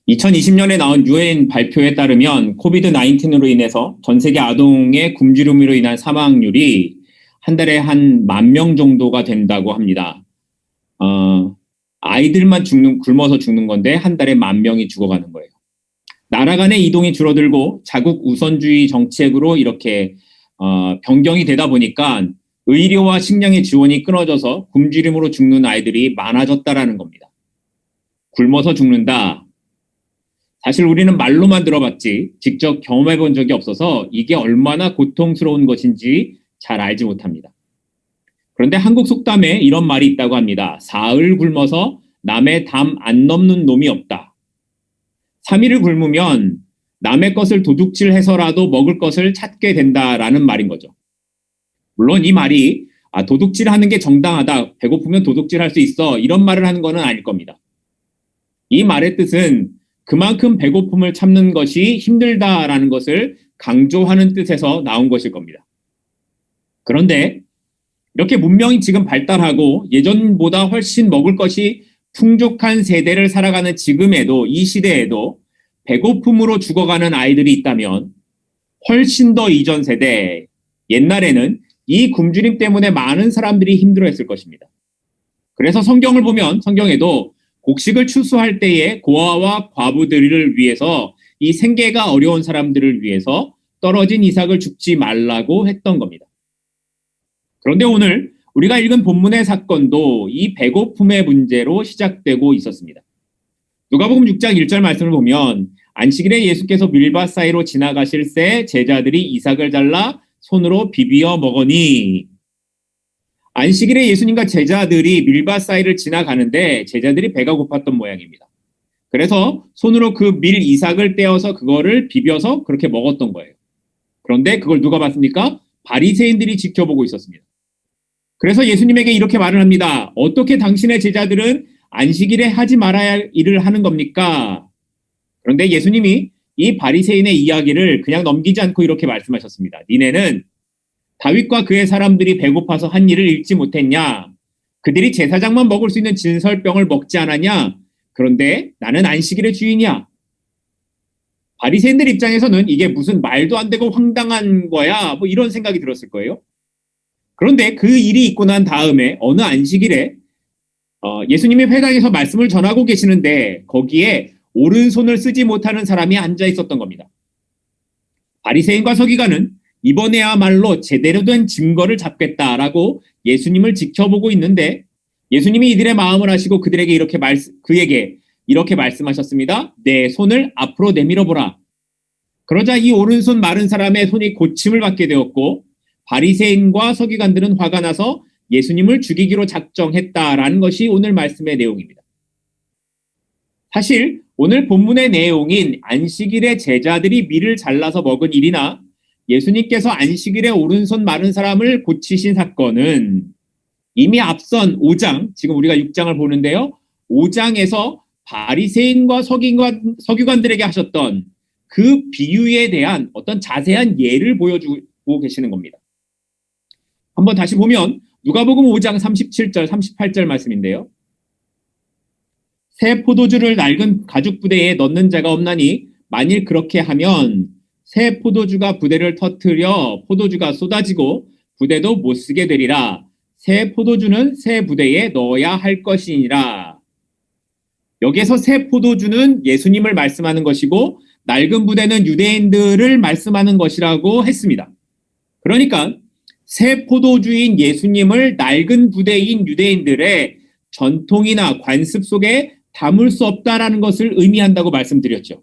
2020년에 나온 유엔 발표에 따르면 코비드-19으로 인해서 전 세계 아동의 굶주림으로 인한 사망률이 한 달에 한 10,000명 정도가 된다고 합니다. 아이들만 굶어서 죽는 건데 한 달에 10,000명이 죽어가는 거예요. 나라 간의 이동이 줄어들고 자국 우선주의 정책으로 이렇게 변경이 되다 보니까 의료와 식량의 지원이 끊어져서 굶주림으로 죽는 아이들이 많아졌다라는 겁니다. 굶어서 죽는다. 사실 우리는 말로만 들어봤지 직접 경험해 본 적이 없어서 이게 얼마나 고통스러운 것인지 잘 알지 못합니다. 그런데 한국 속담에 이런 말이 있다고 합니다. 사흘 굶어서 남의 담 안 넘는 놈이 없다. 3일을 굶으면 남의 것을 도둑질해서라도 먹을 것을 찾게 된다라는 말인 거죠. 물론 이 말이 도둑질하는 게 정당하다, 배고프면 도둑질할 수 있어, 이런 말을 하는 것은 아닐 겁니다. 이 말의 뜻은 그만큼 배고픔을 참는 것이 힘들다라는 것을 강조하는 뜻에서 나온 것일 겁니다. 그런데 이렇게 문명이 지금 발달하고 예전보다 훨씬 먹을 것이 풍족한 세대를 살아가는 지금에도, 이 시대에도 배고픔으로 죽어가는 아이들이 있다면 훨씬 더 이전 세대, 옛날에는 이 굶주림 때문에 많은 사람들이 힘들어했을 것입니다. 그래서 성경을 보면 성경에도 곡식을 추수할 때에 고아와 과부들을 위해서, 이 생계가 어려운 사람들을 위해서 떨어진 이삭을 줍지 말라고 했던 겁니다. 그런데 오늘 우리가 읽은 본문의 사건도 이 배고픔의 문제로 시작되고 있었습니다. 누가복음 6장 1절 말씀을 보면 안식일에 예수께서 밀밭 사이로 지나가실 새 제자들이 이삭을 잘라 손으로 비비어 먹으니, 안식일에 예수님과 제자들이 밀밭 사이를 지나가는데 제자들이 배가 고팠던 모양입니다. 그래서 손으로 그 밀 이삭을 떼어서 그거를 비벼서 그렇게 먹었던 거예요. 그런데 그걸 누가 봤습니까? 바리새인들이 지켜보고 있었습니다. 그래서 예수님에게 이렇게 말을 합니다. 어떻게 당신의 제자들은 안식일에 하지 말아야 할 일을 하는 겁니까? 그런데 예수님이 이 바리새인의 이야기를 그냥 넘기지 않고 이렇게 말씀하셨습니다. 니네는 다윗과 그의 사람들이 배고파서 한 일을 읽지 못했냐? 그들이 제사장만 먹을 수 있는 진설병을 먹지 않았냐? 그런데 나는 안식일의 주인이야. 바리새인들 입장에서는 이게 무슨 말도 안 되고 황당한 거야, 뭐 이런 생각이 들었을 거예요. 그런데 그 일이 있고 난 다음에 어느 안식일에 예수님이 회당에서 말씀을 전하고 계시는데 거기에 오른손을 쓰지 못하는 사람이 앉아 있었던 겁니다. 바리새인과 서기관은 이번에야말로 제대로 된 증거를 잡겠다라고 예수님을 지켜보고 있는데, 예수님이 이들의 마음을 아시고 그들에게 그에게 이렇게 말씀하셨습니다. 내 손을 앞으로 내밀어 보라. 그러자 이 오른손 마른 사람의 손이 고침을 받게 되었고, 바리새인과 서기관들은 화가 나서 예수님을 죽이기로 작정했다라는 것이 오늘 말씀의 내용입니다. 사실 오늘 본문의 내용인 안식일에 제자들이 밀을 잘라서 먹은 일이나 예수님께서 안식일에 오른손 마른 사람을 고치신 사건은 이미 앞선 5장, 지금 우리가 6장을 보는데요. 5장에서 바리새인과 서기관들에게 하셨던 그 비유에 대한 어떤 자세한 예를 보여주고 계시는 겁니다. 한번 다시 보면 누가복음 5장 37절, 38절 말씀인데요. 새 포도주를 낡은 가죽 부대에 넣는 자가 없나니 만일 그렇게 하면 새 포도주가 부대를 터뜨려 포도주가 쏟아지고 부대도 못 쓰게 되리라. 새 포도주는 새 부대에 넣어야 할 것이니라. 여기에서 새 포도주는 예수님을 말씀하는 것이고 낡은 부대는 유대인들을 말씀하는 것이라고 했습니다. 그러니까 새 포도주인 예수님을 낡은 부대인 유대인들의 전통이나 관습 속에 담을 수 없다라는 것을 의미한다고 말씀드렸죠.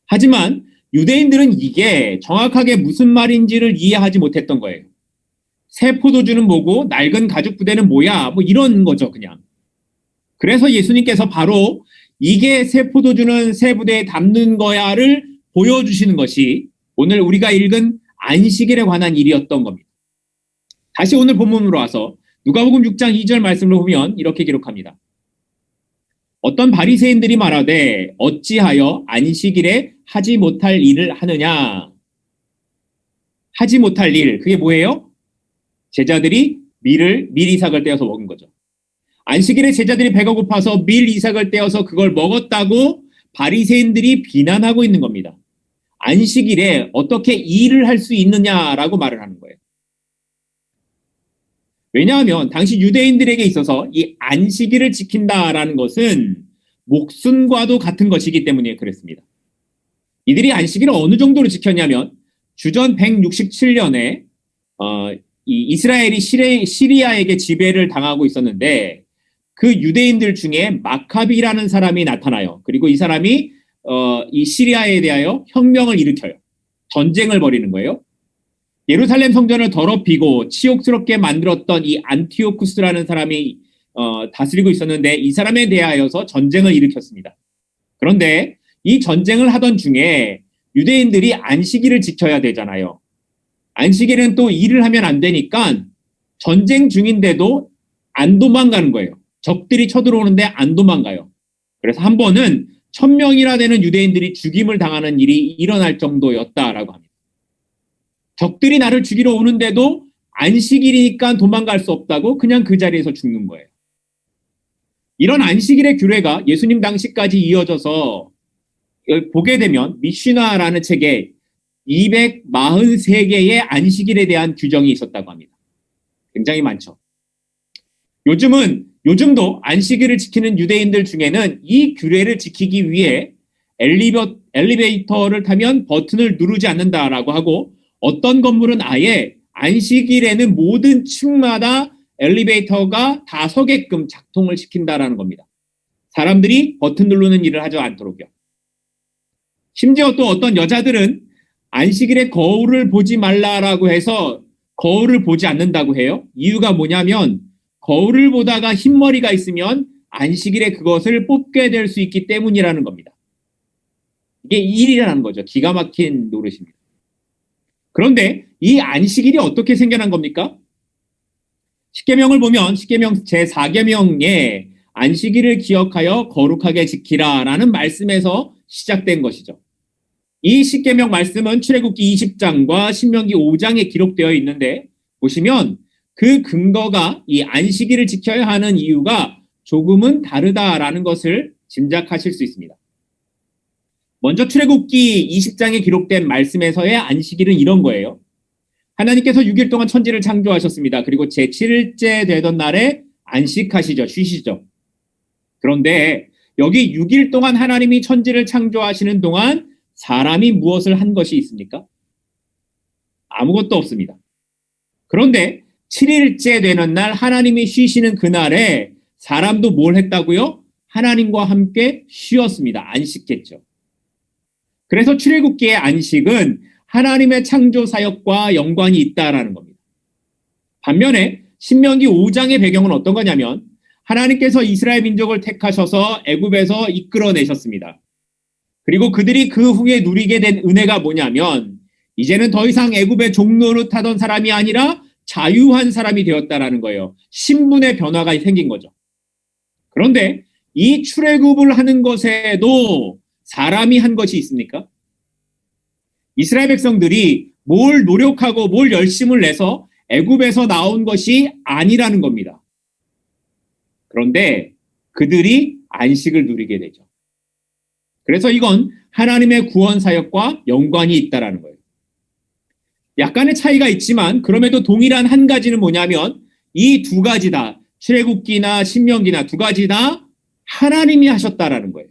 하지만 유대인들은 이게 정확하게 무슨 말인지를 이해하지 못했던 거예요. 새 포도주는 뭐고 낡은 가죽 부대는 뭐야, 뭐 이런 거죠 그냥. 그래서 예수님께서 바로 이게 새 포도주는 새 부대에 담는 거야를 보여주시는 것이 오늘 우리가 읽은 안식일에 관한 일이었던 겁니다. 다시 오늘 본문으로 와서 누가복음 6장 2절 말씀을 보면 이렇게 기록합니다. 어떤 바리새인들이 말하되 어찌하여 안식일에 하지 못할 일을 하느냐. 하지 못할 일, 그게 뭐예요? 제자들이 밀 이삭을 떼어서 먹은 거죠. 안식일에 제자들이 배가 고파서 밀 이삭을 떼어서 그걸 먹었다고 바리새인들이 비난하고 있는 겁니다. 안식일에 어떻게 일을 할 수 있느냐라고 말을 하는 거예요. 왜냐하면 당시 유대인들에게 있어서 이 안식일을 지킨다라는 것은 목숨과도 같은 것이기 때문에 그랬습니다. 이들이 안식일을 어느 정도로 지켰냐면 주전 167년에 이 이스라엘이 시리아에게 지배를 당하고 있었는데 그 유대인들 중에 마카비라는 사람이 나타나요. 그리고 이 사람이 이 시리아에 대하여 혁명을 일으켜요. 전쟁을 벌이는 거예요. 예루살렘 성전을 더럽히고 치욕스럽게 만들었던 이 안티오쿠스라는 사람이 다스리고 있었는데 이 사람에 대하여서 전쟁을 일으켰습니다. 그런데 이 전쟁을 하던 중에 유대인들이 안식일을 지켜야 되잖아요. 안식일은 또 일을 하면 안 되니까 전쟁 중인데도 안 도망가는 거예요. 적들이 쳐들어오는데 안 도망가요. 그래서 한 번은 1000명이나 되는 유대인들이 죽임을 당하는 일이 일어날 정도였다라고 합니다. 적들이 나를 죽이러 오는데도 안식일이니까 도망갈 수 없다고 그냥 그 자리에서 죽는 거예요. 이런 안식일의 규례가 예수님 당시까지 이어져서 보게 되면 미시나라는 책에 243개의 안식일에 대한 규정이 있었다고 합니다. 굉장히 많죠. 요즘도 안식일을 지키는 유대인들 중에는 이 규례를 지키기 위해 엘리베이터를 타면 버튼을 누르지 않는다라고 하고 어떤 건물은 아예 안식일에는 모든 층마다 엘리베이터가 다 서게끔 작동을 시킨다라는 겁니다. 사람들이 버튼 누르는 일을 하지 않도록요. 심지어 또 어떤 여자들은 안식일에 거울을 보지 말라라고 해서 거울을 보지 않는다고 해요. 이유가 뭐냐면 거울을 보다가 흰머리가 있으면 안식일에 그것을 뽑게 될 수 있기 때문이라는 겁니다. 이게 일이라는 거죠. 기가 막힌 노릇입니다. 그런데 이 안식일이 어떻게 생겨난 겁니까? 십계명을 보면 십계명 제4계명에 안식일을 기억하여 거룩하게 지키라라는 말씀에서 시작된 것이죠. 이 십계명 말씀은 출애굽기 20장과 신명기 5장에 기록되어 있는데 보시면 그 근거가 이 안식일을 지켜야 하는 이유가 조금은 다르다라는 것을 짐작하실 수 있습니다. 먼저 출애굽기 20장에 기록된 말씀에서의 안식일은 이런 거예요. 하나님께서 6일 동안 천지를 창조하셨습니다. 그리고 제7일째 되던 날에 안식하시죠. 쉬시죠. 그런데 여기 6일 동안 하나님이 천지를 창조하시는 동안 사람이 무엇을 한 것이 있습니까? 아무것도 없습니다. 그런데 7일째 되는 날 하나님이 쉬시는 그날에 사람도 뭘 했다고요? 하나님과 함께 쉬었습니다. 안식했죠. 그래서 출애굽기의 안식은 하나님의 창조 사역과 연관이 있다라는 겁니다. 반면에 신명기 5장의 배경은 어떤 거냐면 하나님께서 이스라엘 민족을 택하셔서 애굽에서 이끌어내셨습니다. 그리고 그들이 그 후에 누리게 된 은혜가 뭐냐면 이제는 더 이상 애굽의 종노릇하던 사람이 아니라 자유한 사람이 되었다라는 거예요. 신분의 변화가 생긴 거죠. 그런데 이 출애굽을 하는 것에도 사람이 한 것이 있습니까? 이스라엘 백성들이 뭘 노력하고 뭘 열심을 내서 애굽에서 나온 것이 아니라는 겁니다. 그런데 그들이 안식을 누리게 되죠. 그래서 이건 하나님의 구원 사역과 연관이 있다라는 거예요. 약간의 차이가 있지만 그럼에도 동일한 한 가지는 뭐냐면 이 두 가지 다 출애굽기나 신명기나 두 가지 다 하나님이 하셨다라는 거예요.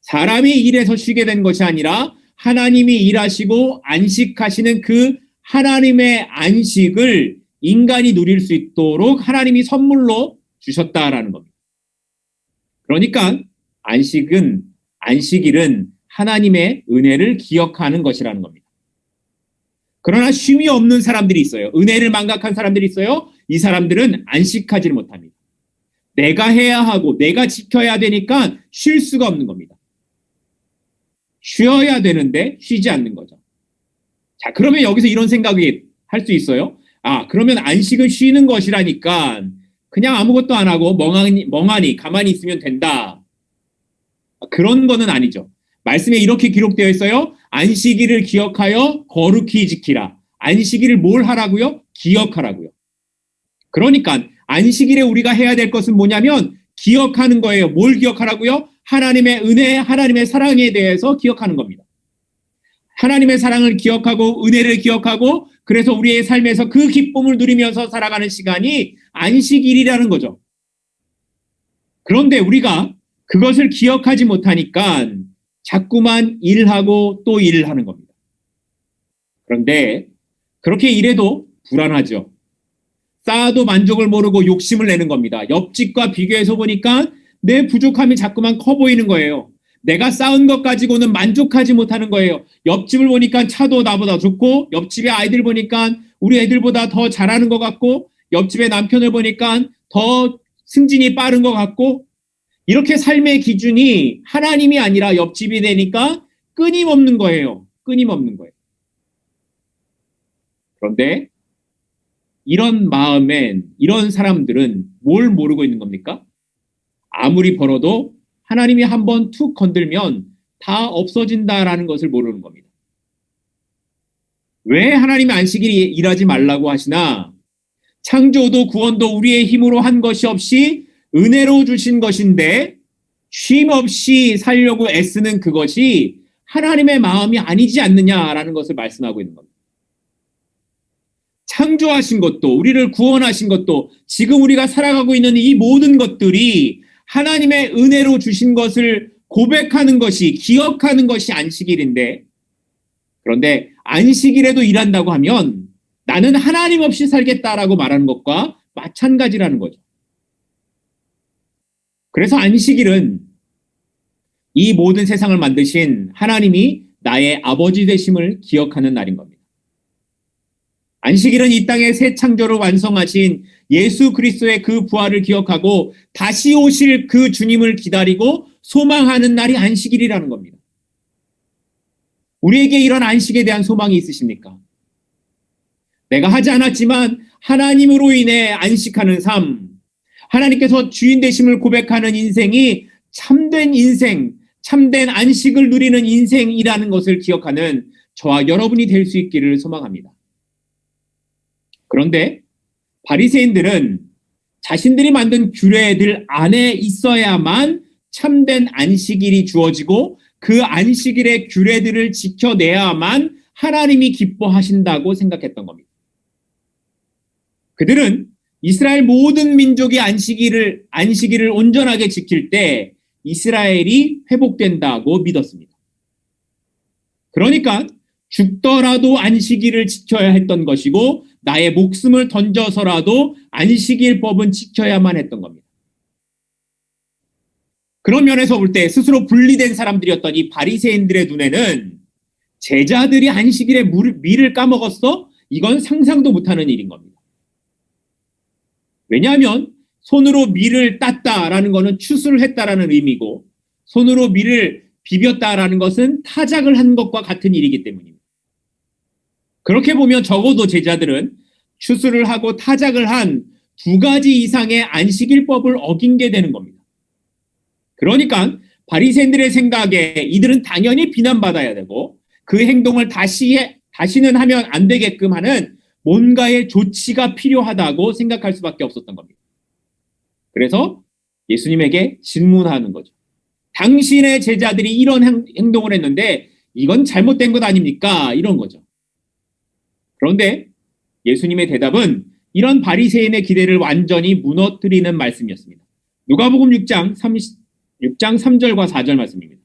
사람이 일해서 쉬게 된 것이 아니라 하나님이 일하시고 안식하시는 그 하나님의 안식을 인간이 누릴 수 있도록 하나님이 선물로 주셨다라는 겁니다. 그러니까 안식일은 하나님의 은혜를 기억하는 것이라는 겁니다. 그러나 쉼이 없는 사람들이 있어요. 은혜를 망각한 사람들이 있어요. 이 사람들은 안식하지를 못합니다. 내가 해야 하고 내가 지켜야 되니까 쉴 수가 없는 겁니다. 쉬어야 되는데 쉬지 않는 거죠. 자, 그러면 여기서 이런 생각이 할 수 있어요. 아, 그러면 안식은 쉬는 것이라니까 그냥 아무것도 안 하고 멍하니 가만히 있으면 된다. 그런 거는 아니죠. 말씀에 이렇게 기록되어 있어요. 안식일을 기억하여 거룩히 지키라. 안식일을 뭘 하라고요? 기억하라고요. 그러니까 안식일에 우리가 해야 될 것은 뭐냐면 기억하는 거예요. 뭘 기억하라고요? 하나님의 은혜, 하나님의 사랑에 대해서 기억하는 겁니다. 하나님의 사랑을 기억하고 은혜를 기억하고 그래서 우리의 삶에서 그 기쁨을 누리면서 살아가는 시간이 안식일이라는 거죠. 그런데 우리가 그것을 기억하지 못하니까 자꾸만 일하고 또 일을 하는 겁니다. 그런데 그렇게 일해도 불안하죠. 쌓아도 만족을 모르고 욕심을 내는 겁니다. 옆집과 비교해서 보니까 내 부족함이 자꾸만 커 보이는 거예요. 내가 쌓은 것 가지고는 만족하지 못하는 거예요. 옆집을 보니까 차도 나보다 좋고 옆집의 아이들 보니까 우리 애들보다 더 잘하는 것 같고 옆집의 남편을 보니까 더 승진이 빠른 것 같고 이렇게 삶의 기준이 하나님이 아니라 옆집이 되니까 끊임없는 거예요. 끊임없는 거예요. 그런데 이런 마음엔 이런 사람들은 뭘 모르고 있는 겁니까? 아무리 벌어도 하나님이 한번 툭 건들면 다 없어진다라는 것을 모르는 겁니다. 왜 하나님이 안식일이 일하지 말라고 하시나? 창조도 구원도 우리의 힘으로 한 것이 없이 은혜로 주신 것인데 쉼 없이 살려고 애쓰는 그것이 하나님의 마음이 아니지 않느냐라는 것을 말씀하고 있는 겁니다. 창조하신 것도 우리를 구원하신 것도 지금 우리가 살아가고 있는 이 모든 것들이 하나님의 은혜로 주신 것을 고백하는 것이 기억하는 것이 안식일인데 그런데 안식일에도 일한다고 하면 나는 하나님 없이 살겠다라고 말하는 것과 마찬가지라는 거죠. 그래서 안식일은 이 모든 세상을 만드신 하나님이 나의 아버지 되심을 기억하는 날인 겁니다. 안식일은 이 땅의 새 창조를 완성하신 예수 그리스도의 그 부활을 기억하고 다시 오실 그 주님을 기다리고 소망하는 날이 안식일이라는 겁니다. 우리에게 이런 안식에 대한 소망이 있으십니까? 내가 하지 않았지만 하나님으로 인해 안식하는 삶, 하나님께서 주인 되심을 고백하는 인생이 참된 인생, 참된 안식을 누리는 인생이라는 것을 기억하는 저와 여러분이 될 수 있기를 소망합니다. 그런데 바리새인들은 자신들이 만든 규례들 안에 있어야만 참된 안식일이 주어지고 그 안식일의 규례들을 지켜내야만 하나님이 기뻐하신다고 생각했던 겁니다. 그들은 이스라엘 모든 민족이 안식일을 온전하게 지킬 때 이스라엘이 회복된다고 믿었습니다. 그러니까 죽더라도 안식일을 지켜야 했던 것이고 나의 목숨을 던져서라도 안식일법은 지켜야만 했던 겁니다. 그런 면에서 볼 때 스스로 분리된 사람들이었던 이 바리새인들의 눈에는 제자들이 안식일에 밀을 까먹었어? 이건 상상도 못하는 일인 겁니다. 왜냐하면 손으로 밀을 땄다라는 것은 추수를 했다라는 의미고 손으로 밀을 비볐다라는 것은 타작을 한 것과 같은 일이기 때문입니다. 그렇게 보면 적어도 제자들은 추수를 하고 타작을 한 2가지 이상의 안식일법을 어긴 게 되는 겁니다. 그러니까 바리새인들의 생각에 이들은 당연히 비난받아야 되고 그 행동을 다시는 하면 안 되게끔 하는 뭔가의 조치가 필요하다고 생각할 수밖에 없었던 겁니다. 그래서 예수님에게 질문하는 거죠. 당신의 제자들이 이런 행동을 했는데 이건 잘못된 것 아닙니까? 이런 거죠. 그런데 예수님의 대답은 이런 바리새인의 기대를 완전히 무너뜨리는 말씀이었습니다. 누가복음 6장 3절과 4절 말씀입니다.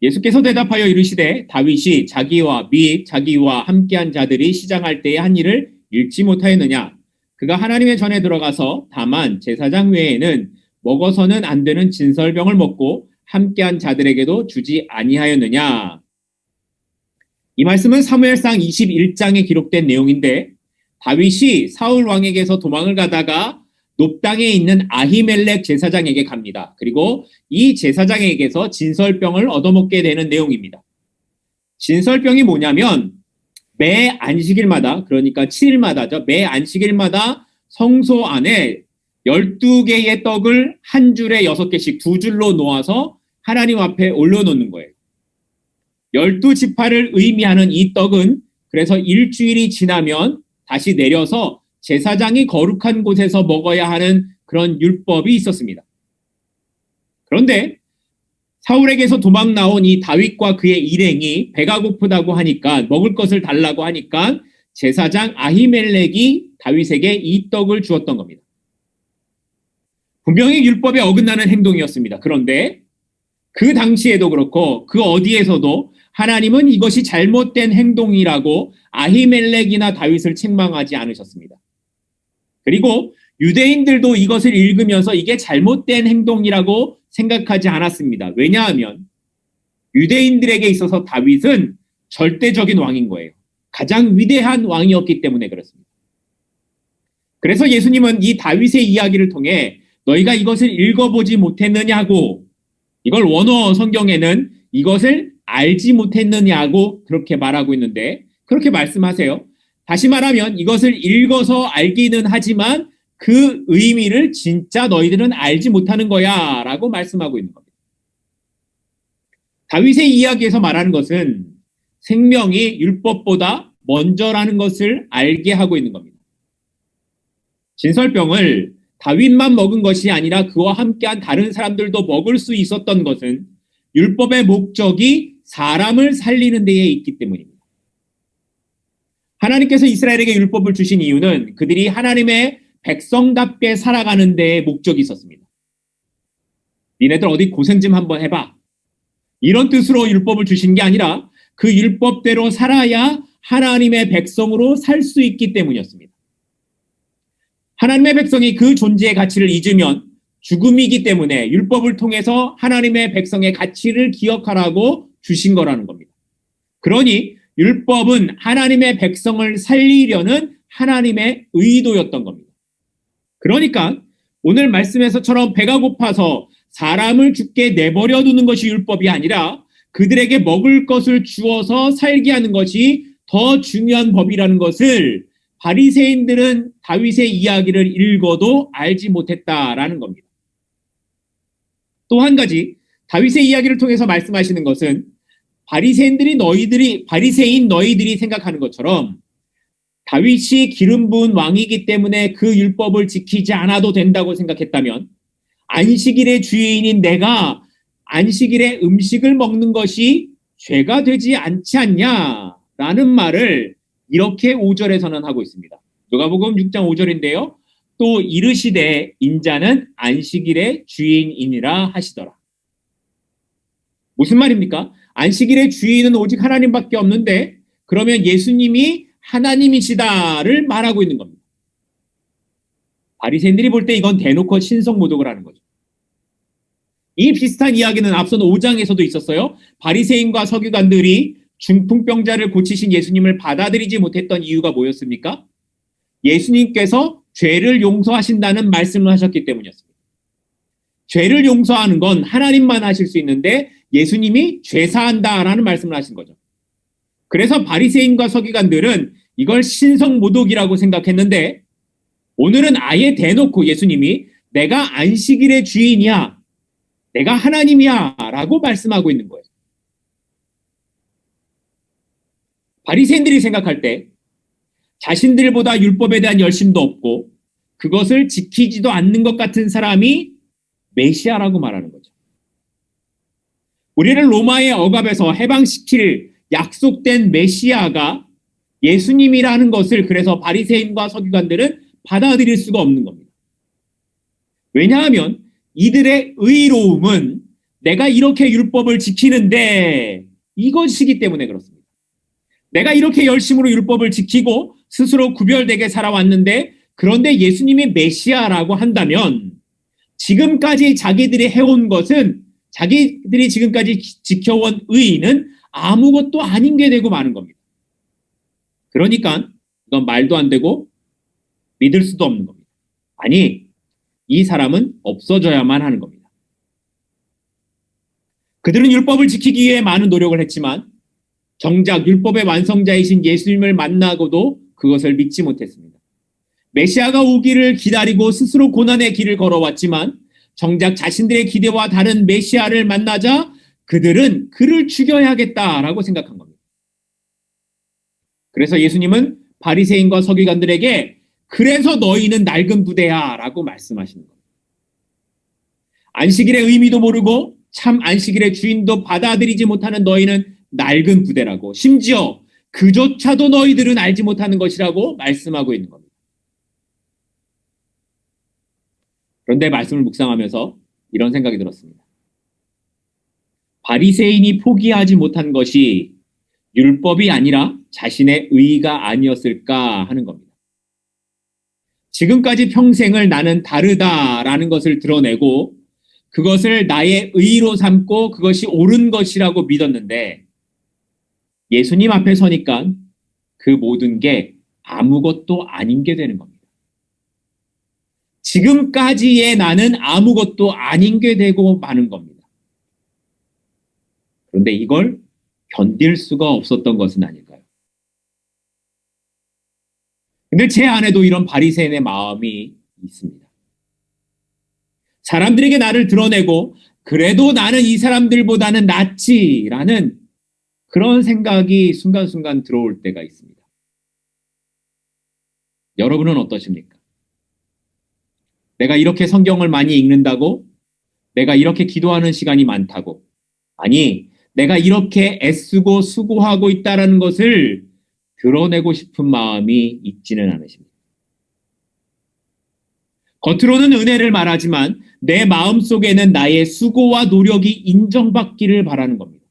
예수께서 대답하여 이르시되 다윗이 자기와 함께한 자들이 시장할 때에 한 일을 읽지 못하였느냐? 그가 하나님의 전에 들어가서 다만 제사장 외에는 먹어서는 안 되는 진설병을 먹고 함께한 자들에게도 주지 아니하였느냐? 이 말씀은 사무엘상 21장에 기록된 내용인데 다윗이 사울 왕에게서 도망을 가다가 높당에 있는 아히멜렉 제사장에게 갑니다. 그리고 이 제사장에게서 진설병을 얻어먹게 되는 내용입니다. 진설병이 뭐냐면 매 안식일마다, 그러니까 7일마다죠. 매 안식일마다 성소 안에 12개의 떡을 한 줄에 6개씩 2줄로 놓아서 하나님 앞에 올려놓는 거예요. 12지파를 의미하는 이 떡은 그래서 일주일이 지나면 다시 내려서 제사장이 거룩한 곳에서 먹어야 하는 그런 율법이 있었습니다. 그런데 사울에게서 도망 나온 이 다윗과 그의 일행이 배가 고프다고 하니까, 먹을 것을 달라고 하니까 제사장 아히멜렉이 다윗에게 이 떡을 주었던 겁니다. 분명히 율법에 어긋나는 행동이었습니다. 그런데 그 당시에도 그렇고 그 어디에서도 하나님은 이것이 잘못된 행동이라고 아히멜렉이나 다윗을 책망하지 않으셨습니다. 그리고 유대인들도 이것을 읽으면서 이게 잘못된 행동이라고 생각하지 않았습니다. 왜냐하면 유대인들에게 있어서 다윗은 절대적인 왕인 거예요. 가장 위대한 왕이었기 때문에 그렇습니다. 그래서 예수님은 이 다윗의 이야기를 통해 너희가 이것을 읽어보지 못했느냐고, 이걸 원어 성경에는 이것을 알지 못했느냐고 그렇게 말하고 있는데, 그렇게 말씀하세요. 다시 말하면 이것을 읽어서 알기는 하지만 그 의미를 진짜 너희들은 알지 못하는 거야 라고 말씀하고 있는 겁니다. 다윗의 이야기에서 말하는 것은 생명이 율법보다 먼저라는 것을 알게 하고 있는 겁니다. 진설병을 다윗만 먹은 것이 아니라 그와 함께한 다른 사람들도 먹을 수 있었던 것은 율법의 목적이 사람을 살리는 데에 있기 때문입니다. 하나님께서 이스라엘에게 율법을 주신 이유는 그들이 하나님의 백성답게 살아가는 데에 목적이 있었습니다. 니네들 어디 고생 좀 한번 해봐. 이런 뜻으로 율법을 주신 게 아니라 그 율법대로 살아야 하나님의 백성으로 살 수 있기 때문이었습니다. 하나님의 백성이 그 존재의 가치를 잊으면 죽음이기 때문에 율법을 통해서 하나님의 백성의 가치를 기억하라고 주신 거라는 겁니다. 그러니 율법은 하나님의 백성을 살리려는 하나님의 의도였던 겁니다. 그러니까 오늘 말씀에서처럼 배가 고파서 사람을 죽게 내버려 두는 것이 율법이 아니라 그들에게 먹을 것을 주어서 살게 하는 것이 더 중요한 법이라는 것을 바리새인들은 다윗의 이야기를 읽어도 알지 못했다라는 겁니다. 또 한 가지 다윗의 이야기를 통해서 말씀하시는 것은 바리새인 너희들이 생각하는 것처럼 다윗이 기름 부은 왕이기 때문에 그 율법을 지키지 않아도 된다고 생각했다면 안식일의 주인인 내가 안식일에 음식을 먹는 것이 죄가 되지 않지 않냐라는 말을 이렇게 5절에서는 하고 있습니다. 누가복음 6장 5절인데요. 또 이르시되 인자는 안식일의 주인이니라 하시더라. 무슨 말입니까? 안식일의 주인은 오직 하나님밖에 없는데 그러면 예수님이 하나님이시다를 말하고 있는 겁니다. 바리새인들이 볼 때 이건 대놓고 신성모독을 하는 거죠. 이 비슷한 이야기는 앞선 5장에서도 있었어요. 바리새인과 서기관들이 중풍병자를 고치신 예수님을 받아들이지 못했던 이유가 뭐였습니까? 예수님께서 죄를 용서하신다는 말씀을 하셨기 때문이었습니다. 죄를 용서하는 건 하나님만 하실 수 있는데 예수님이 죄사한다라는 말씀을 하신 거죠. 그래서 바리새인과 서기관들은 이걸 신성모독이라고 생각했는데 오늘은 아예 대놓고 예수님이 내가 안식일의 주인이야, 내가 하나님이야 라고 말씀하고 있는 거예요. 바리새인들이 생각할 때 자신들보다 율법에 대한 열심도 없고 그것을 지키지도 않는 것 같은 사람이 메시아라고 말하는 거죠. 우리를 로마의 억압에서 해방시킬 약속된 메시아가 예수님이라는 것을 그래서 바리새인과 서기관들은 받아들일 수가 없는 겁니다. 왜냐하면 이들의 의로움은 내가 이렇게 율법을 지키는데 이것이기 때문에 그렇습니다. 내가 이렇게 열심으로 율법을 지키고 스스로 구별되게 살아왔는데 그런데 예수님이 메시아라고 한다면 지금까지 자기들이 해온 것은 자기들이 지금까지 지켜온 의의는 아무것도 아닌 게 되고 마는 겁니다. 그러니까 이건 말도 안 되고 믿을 수도 없는 겁니다. 아니, 이 사람은 없어져야만 하는 겁니다. 그들은 율법을 지키기 위해 많은 노력을 했지만 정작 율법의 완성자이신 예수님을 만나고도 그것을 믿지 못했습니다. 메시아가 오기를 기다리고 스스로 고난의 길을 걸어왔지만 정작 자신들의 기대와 다른 메시아를 만나자 그들은 그를 죽여야겠다라고 생각한 겁니다. 그래서 예수님은 바리새인과 서기관들에게 그래서 너희는 낡은 부대야 라고 말씀하시는 겁니다. 안식일의 의미도 모르고 참 안식일의 주인도 받아들이지 못하는 너희는 낡은 부대라고, 심지어 그조차도 너희들은 알지 못하는 것이라고 말씀하고 있는 겁니다. 그런데 말씀을 묵상하면서 이런 생각이 들었습니다. 바리새인이 포기하지 못한 것이 율법이 아니라 자신의 의가 아니었을까 하는 겁니다. 지금까지 평생을 나는 다르다라는 것을 드러내고 그것을 나의 의로 삼고 그것이 옳은 것이라고 믿었는데 예수님 앞에 서니까 그 모든 게 아무것도 아닌 게 되는 겁니다. 지금까지의 나는 아무것도 아닌 게 되고 마는 겁니다. 그런데 이걸 견딜 수가 없었던 것은 아닐까요? 근데 제 안에도 이런 바리새인의 마음이 있습니다. 사람들에게 나를 드러내고 그래도 나는 이 사람들보다는 낫지라는 그런 생각이 순간순간 들어올 때가 있습니다. 여러분은 어떠십니까? 내가 이렇게 성경을 많이 읽는다고? 내가 이렇게 기도하는 시간이 많다고? 아니, 내가 이렇게 애쓰고 수고하고 있다는 것을 드러내고 싶은 마음이 있지는 않으십니다. 겉으로는 은혜를 말하지만 내 마음속에는 나의 수고와 노력이 인정받기를 바라는 겁니다.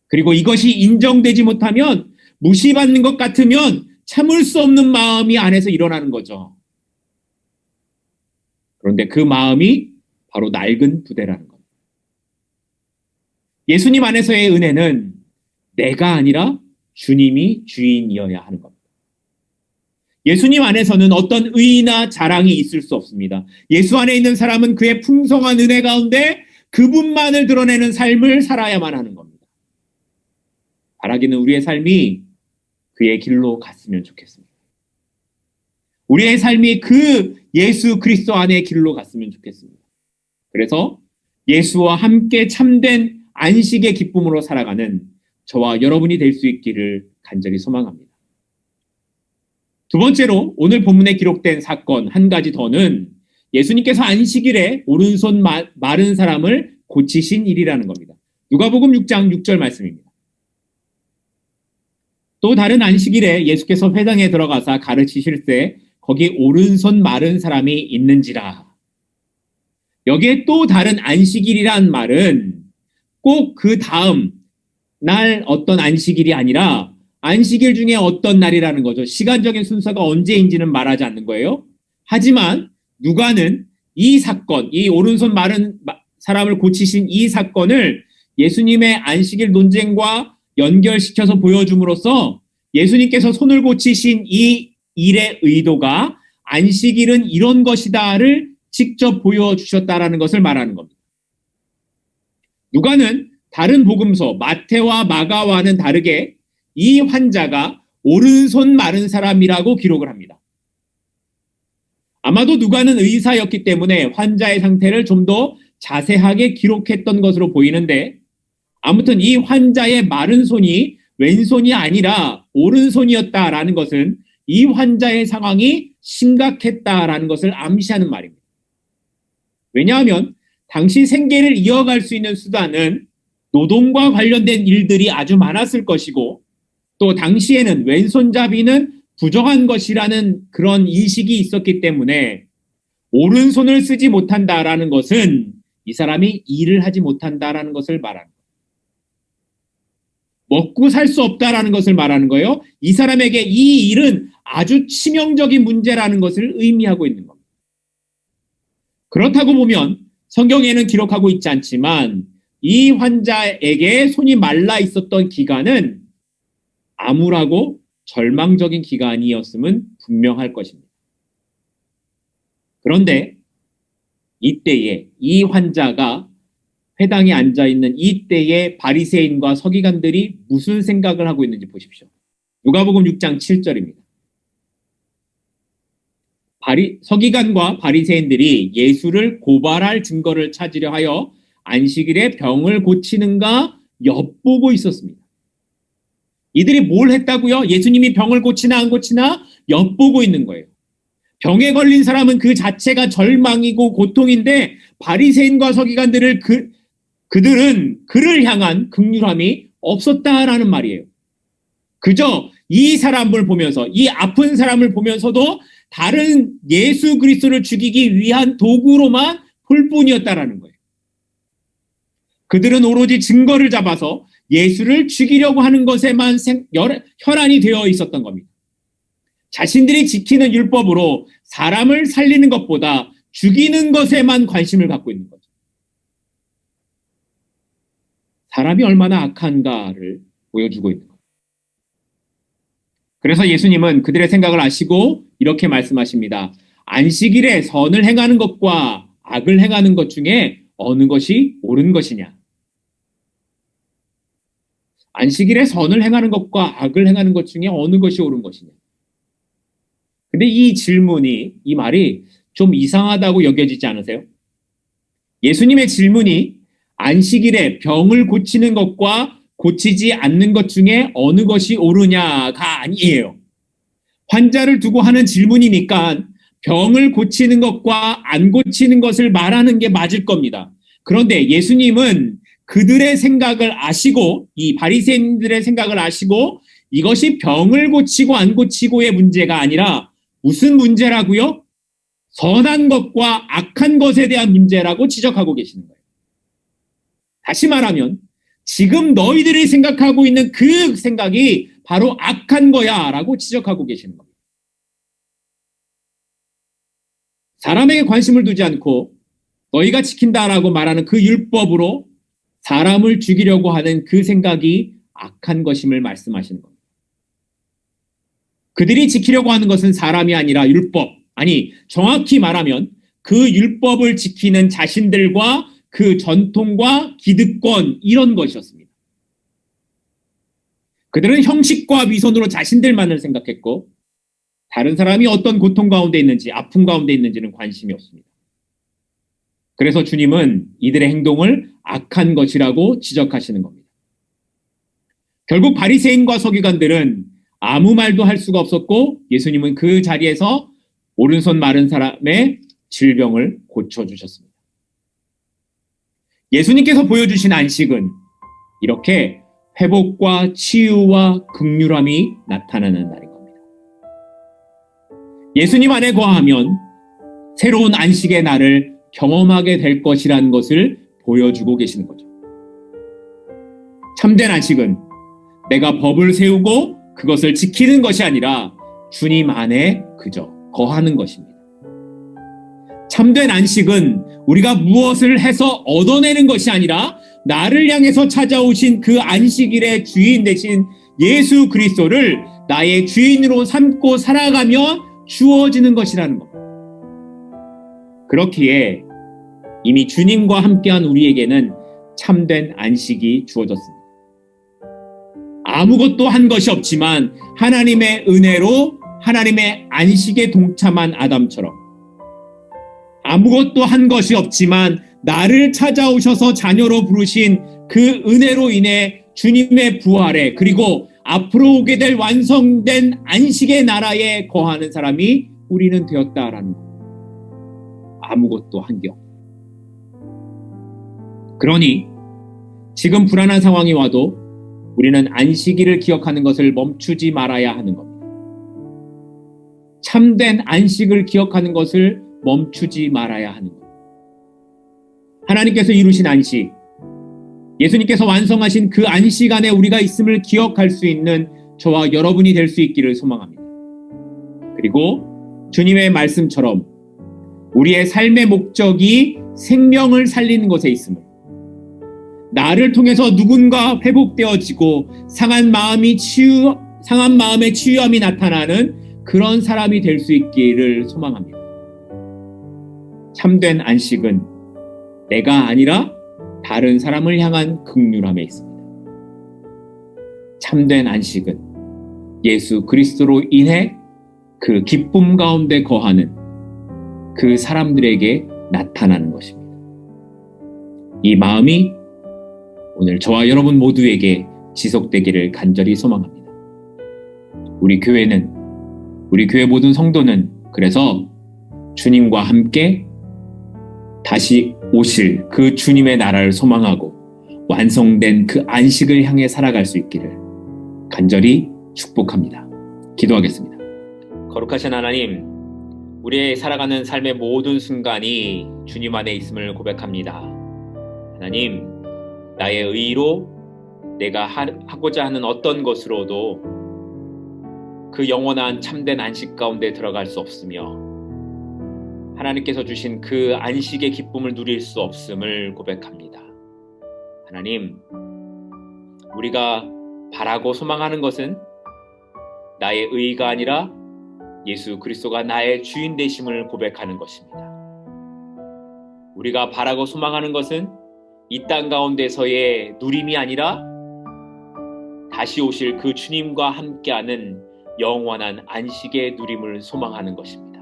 그리고 이것이 인정되지 못하면 무시받는 것 같으면 참을 수 없는 마음이 안에서 일어나는 거죠. 그런데 그 마음이 바로 낡은 부대라는 겁니다. 예수님 안에서의 은혜는 내가 아니라 주님이 주인이어야 하는 겁니다. 예수님 안에서는 어떤 의의나 자랑이 있을 수 없습니다. 예수 안에 있는 사람은 그의 풍성한 은혜 가운데 그분만을 드러내는 삶을 살아야만 하는 겁니다. 바라기는 우리의 삶이 그의 길로 갔으면 좋겠습니다. 우리의 삶이 그 예수 그리스도 안의 길로 갔으면 좋겠습니다. 그래서 예수와 함께 참된 안식의 기쁨으로 살아가는 저와 여러분이 될 수 있기를 간절히 소망합니다. 두 번째로 오늘 본문에 기록된 사건 한 가지 더는 예수님께서 안식일에 오른손 마른 사람을 고치신 일이라는 겁니다. 누가복음 6장 6절 말씀입니다. 또 다른 안식일에 예수께서 회당에 들어가사 가르치실세 거기 오른손 마른 사람이 있는지라. 여기에 또 다른 안식일이란 말은 꼭 그 다음 날 어떤 안식일이 아니라 안식일 중에 어떤 날이라는 거죠. 시간적인 순서가 언제인지는 말하지 않는 거예요. 하지만 누가는 이 사건, 이 오른손 마른 사람을 고치신 이 사건을 예수님의 안식일 논쟁과 연결시켜서 보여줌으로써 예수님께서 손을 고치신 이 일의 의도가 안식일은 이런 것이다를 직접 보여주셨다라는 것을 말하는 겁니다. 누가는 다른 복음서 마태와 마가와는 다르게 이 환자가 오른손 마른 사람이라고 기록을 합니다. 아마도 누가는 의사였기 때문에 환자의 상태를 좀 더 자세하게 기록했던 것으로 보이는데 아무튼 이 환자의 마른 손이 왼손이 아니라 오른손이었다라는 것은 이 환자의 상황이 심각했다라는 것을 암시하는 말입니다. 왜냐하면 당시 생계를 이어갈 수 있는 수단은 노동과 관련된 일들이 아주 많았을 것이고 또 당시에는 왼손잡이는 부정한 것이라는 그런 인식이 있었기 때문에 오른손을 쓰지 못한다라는 것은 이 사람이 일을 하지 못한다라는 것을 말하는 거예요. 먹고 살 수 없다라는 것을 말하는 거예요. 이 사람에게 이 일은 아주 치명적인 문제라는 것을 의미하고 있는 겁니다. 그렇다고 보면 성경에는 기록하고 있지 않지만 이 환자에게 손이 말라 있었던 기간은 암울하고 절망적인 기간이었음은 분명할 것입니다. 그런데 이때에 이 환자가 회당에 앉아있는 이때의 바리새인과 서기관들이 무슨 생각을 하고 있는지 보십시오. 누가복음 6장 7절입니다. 서기관과 바리새인들이 예수를 고발할 증거를 찾으려 하여 안식일에 병을 고치는가 엿보고 있었습니다. 이들이 뭘 했다고요? 예수님이 병을 고치나 안 고치나 엿보고 있는 거예요. 병에 걸린 사람은 그 자체가 절망이고 고통인데 바리새인과 서기관들을 그들은 그를 향한 긍휼함이 없었다라는 말이에요. 그저 이 사람을 보면서, 이 아픈 사람을 보면서도 다른 예수 그리스도를 죽이기 위한 도구로만 볼 뿐이었다라는 거예요. 그들은 오로지 증거를 잡아서 예수를 죽이려고 하는 것에만 혈안이 되어 있었던 겁니다. 자신들이 지키는 율법으로 사람을 살리는 것보다 죽이는 것에만 관심을 갖고 있는 거죠. 사람이 얼마나 악한가를 보여주고 있는 거예요. 그래서 예수님은 그들의 생각을 아시고 이렇게 말씀하십니다. 안식일에 선을 행하는 것과 악을 행하는 것 중에 어느 것이 옳은 것이냐? 안식일에 선을 행하는 것과 악을 행하는 것 중에 어느 것이 옳은 것이냐? 근데 이 질문이, 이 말이 좀 이상하다고 여겨지지 않으세요? 예수님의 질문이 안식일에 병을 고치는 것과 고치지 않는 것 중에 어느 것이 옳으냐가 아니에요. 환자를 두고 하는 질문이니까 병을 고치는 것과 안 고치는 것을 말하는 게 맞을 겁니다. 그런데 예수님은 그들의 생각을 아시고, 이 바리새인들의 생각을 아시고, 이것이 병을 고치고 안 고치고의 문제가 아니라 무슨 문제라고요? 선한 것과 악한 것에 대한 문제라고 지적하고 계시는 거예요. 다시 말하면 지금 너희들이 생각하고 있는 그 생각이 바로 악한 거야 라고 지적하고 계시는 겁니다. 사람에게 관심을 두지 않고 너희가 지킨다라고 말하는 그 율법으로 사람을 죽이려고 하는 그 생각이 악한 것임을 말씀하시는 겁니다. 그들이 지키려고 하는 것은 사람이 아니라 율법, 아니 정확히 말하면 그 율법을 지키는 자신들과 그 전통과 기득권, 이런 것이었습니다. 그들은 형식과 위선으로 자신들만을 생각했고 다른 사람이 어떤 고통 가운데 있는지, 아픔 가운데 있는지는 관심이 없습니다. 그래서 주님은 이들의 행동을 악한 것이라고 지적하시는 겁니다. 결국 바리새인과 서기관들은 아무 말도 할 수가 없었고 예수님은 그 자리에서 오른손 마른 사람의 질병을 고쳐주셨습니다. 예수님께서 보여주신 안식은 이렇게 회복과 치유와 긍휼함이 나타나는 날인 겁니다. 예수님 안에 거하면 새로운 안식의 날을 경험하게 될 것이라는 것을 보여주고 계시는 거죠. 참된 안식은 내가 법을 세우고 그것을 지키는 것이 아니라 주님 안에 그저 거하는 것입니다. 참된 안식은 우리가 무엇을 해서 얻어내는 것이 아니라 나를 향해서 찾아오신 그 안식일의 주인 되신 예수 그리스도를 나의 주인으로 삼고 살아가며 주어지는 것이라는 것. 그렇기에 이미 주님과 함께한 우리에게는 참된 안식이 주어졌습니다. 아무것도 한 것이 없지만 하나님의 은혜로 하나님의 안식에 동참한 아담처럼 아무것도 한 것이 없지만 나를 찾아오셔서 자녀로 부르신 그 은혜로 인해 주님의 부활에 그리고 앞으로 오게 될 완성된 안식의 나라에 거하는 사람이 우리는 되었다라는 것. 아무것도 한 게 없다. 그러니 지금 불안한 상황이 와도 우리는 안식일을 기억하는 것을 멈추지 말아야 하는 겁니다. 참된 안식을 기억하는 것을 멈추지 말아야 하는 겁니다. 하나님께서 이루신 안식, 예수님께서 완성하신 그 안식 안에 우리가 있음을 기억할 수 있는 저와 여러분이 될 수 있기를 소망합니다. 그리고 주님의 말씀처럼 우리의 삶의 목적이 생명을 살리는 것에 있음을, 나를 통해서 누군가 회복되어지고 상한 마음의 치유함이 나타나는 그런 사람이 될 수 있기를 소망합니다. 참된 안식은 내가 아니라 다른 사람을 향한 긍휼함에 있습니다. 참된 안식은 예수 그리스도로 인해 그 기쁨 가운데 거하는 그 사람들에게 나타나는 것입니다. 이 마음이 오늘 저와 여러분 모두에게 지속되기를 간절히 소망합니다. 우리 교회 모든 성도는 그래서 주님과 함께 다시 오실 그 주님의 나라를 소망하고 완성된 그 안식을 향해 살아갈 수 있기를 간절히 축복합니다. 기도하겠습니다. 거룩하신 하나님, 우리의 살아가는 삶의 모든 순간이 주님 안에 있음을 고백합니다. 하나님, 나의 의로 내가 하고자 하는 어떤 것으로도 그 영원한 참된 안식 가운데 들어갈 수 없으며 하나님께서 주신 그 안식의 기쁨을 누릴 수 없음을 고백합니다. 하나님, 우리가 바라고 소망하는 것은 나의 의가 아니라 예수 그리스도가 나의 주인 되심을 고백하는 것입니다. 우리가 바라고 소망하는 것은 이 땅 가운데서의 누림이 아니라 다시 오실 그 주님과 함께하는 영원한 안식의 누림을 소망하는 것입니다.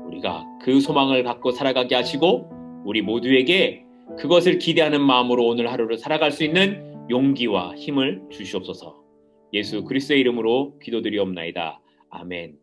우리가 그 소망을 갖고 살아가게 하시고 우리 모두에게 그것을 기대하는 마음으로 오늘 하루를 살아갈 수 있는 용기와 힘을 주시옵소서. 예수 그리스도의 이름으로 기도드리옵나이다. 아멘.